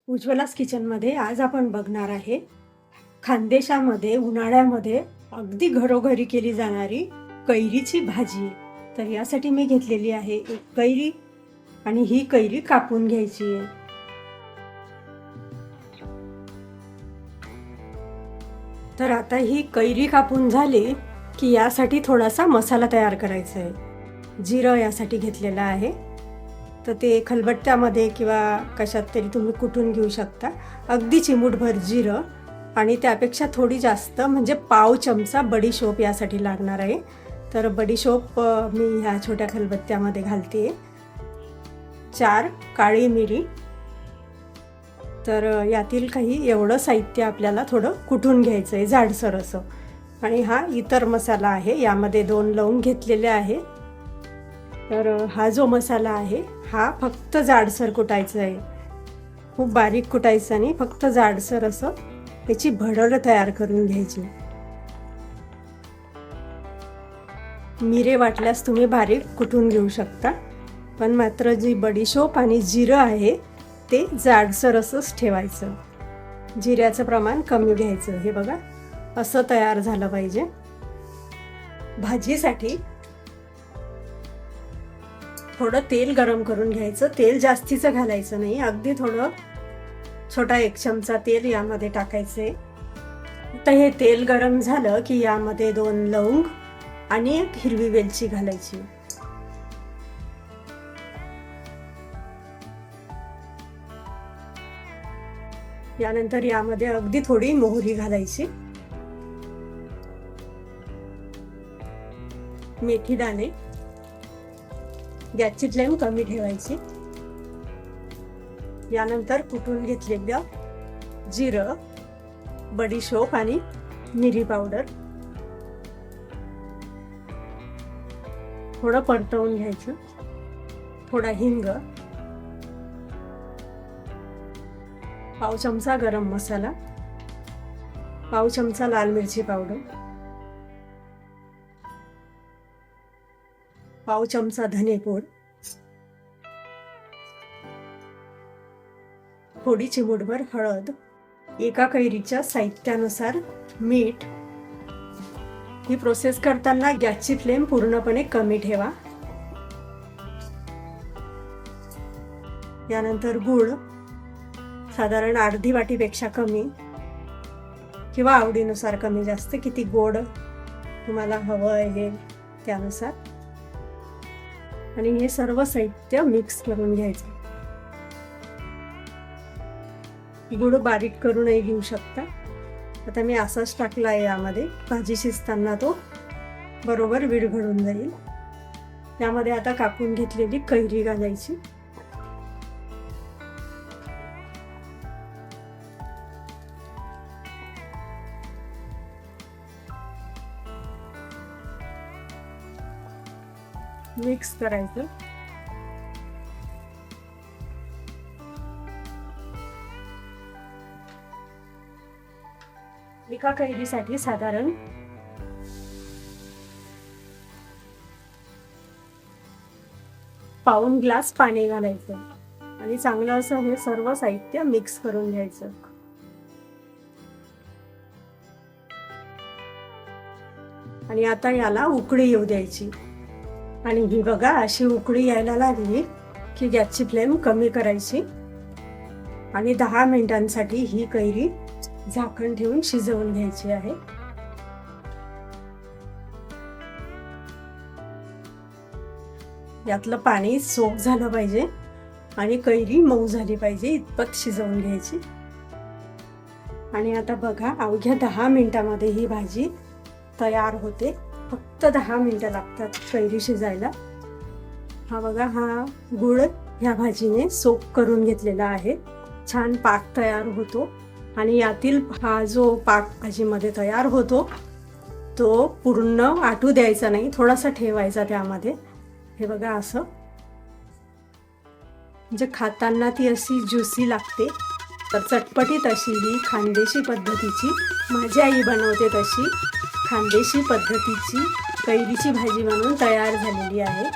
उज्ज्वलास किचनमध्ये आज आपण बघणार आहे खानदेशामध्ये उन्हाळ्यामध्ये अगदी घरोघरी केली जाणारी कैरीची भाजी। तर यासाठी मी घेतलेली आहे एक कैरी आणि ही कैरी कापून घ्यायची आहे। तर आता ही कैरी कापून झाली की यासाठी थोडासा मसाला तयार करायचा आहे। जिरं यासाठी घेतलेला आहे, तर ते खलबत्त्यामध्ये किंवा कशात तरी तुम्ही कुटून घेऊ शकता। अगदी चिमूटभर जिरं आणि त्यापेक्षा थोडी जास्त म्हणजे पाव चमचा बडीशोप यासाठी लागणार आहे। तर बडीशोप मी ह्या छोट्या खलबत्त्यामध्ये घालते। 4 काळी मिरी। तर यातील काही एवढं साहित्य आपल्याला थोडं कुटून घ्यायचं आहे जाडसर असं। आणि हा इतर मसाला आहे, यामध्ये 2 लवंग घेतलेले आहे। तर हा जो मसाला आहे हा फक्त जाडसर कुटायचा आहे, खूप बारीक कुटायचं नाही, फक्त जाडसर असं त्याची भडळ तयार करून घ्यायची। मिरे वाटल्यास तुम्ही बारीक कुटून घेऊ शकता, पण मात्र जी बडीशोप आणि जिरं आहे ते जाडसर असंच ठेवायचं। जिऱ्याचं प्रमाण कमी घ्यायचं। हे बघा असं तयार झालं पाहिजे। भाजीसाठी थोडं तेल गरम करून घ्यायचं। तेल जास्तीचं घालायचं नाही, अगदी थोडं छोटा 1 चमचा तेल यामध्ये टाकायचे। आता हे तेल गरम झालं की यामध्ये 2 लवंग आणि 1 हिरवी वेलची घालायची। यानंतर यामध्ये अगदी थोडी मोहरी घालायची, मेथी दाणे। गॅसची फ्लेम कमी ठेवायची। यानंतर कुटून घेतलेलं जिरं, बडीशोप आणि मिरी पावडर थोडं परतवून घ्यायचं। थोडा हिंग, पाव चमचा गरम मसाला, पाव चमचा लाल मिरची पावडर, पाव चमचा धनेपूड, थोडी चिमूटभर हळद, एका कैरीच्या साहित्यानुसार मीठ। ही प्रोसेस करताना गॅसची फ्लेम पूर्णपणे कमी ठेवा। यानंतर गूळ साधारण अर्धी वाटीपेक्षा कमी किंवा आवडीनुसार कमी जास्त, किती गोड तुम्हाला हवं आहे त्यानुसार। आणि हे सर्व साहित्य मिक्स करून घ्यायचं। गूळ बारीक करूनही घेऊ शकता। आता मी असाच टाकला आहे यामध्ये, भाजी शिजताना तो बरोबर विरघळून जाईल। त्यामध्ये आता कापून घेतलेली कैरी घालायची। मिक्स करायचं। एका कैरीसाठी साधारण 1 ग्लास पाणी घालायचं आणि चांगलं असं हे सर्व साहित्य मिक्स करून घ्यायचं। आणि आता याला उकळी येऊ द्यायची। आणि ही बघा अशी उकळी यायला लागली की गॅसची फ्लेम कमी करायची आणि 10 मिनिटांसाठी ही कैरी झाकण ठेवून शिजवून घ्यायची आहे। यातलं पाणी सोक झालं पाहिजे आणि कैरी मऊ झाली पाहिजे इतपत शिजवून घ्यायची। आणि आता बघा अवघ्या 10 मिनिटांमध्ये ही भाजी तयार होते। फक्त 10 मिनिटं लागतात कैरी शिजायला। हा बघा हा गूळ ह्या भाजीने सोक करून घेतलेला आहे, छान पाक तयार होतो। आणि यातील हा जो पाक भाजीमध्ये तयार होतो तो पूर्ण आटू द्यायचा नाही, थोडासा ठेवायचा त्यामध्ये। हे बघा असं, म्हणजे खाताना ती अशी ज्युसी लागते। तर चटपटीत अशी ही खानदेशी पद्धतीची, माझी आई बनवते तशी खानदेशी पद्धतीची कैरीची भाजी बनवून तयार झालेली आहे।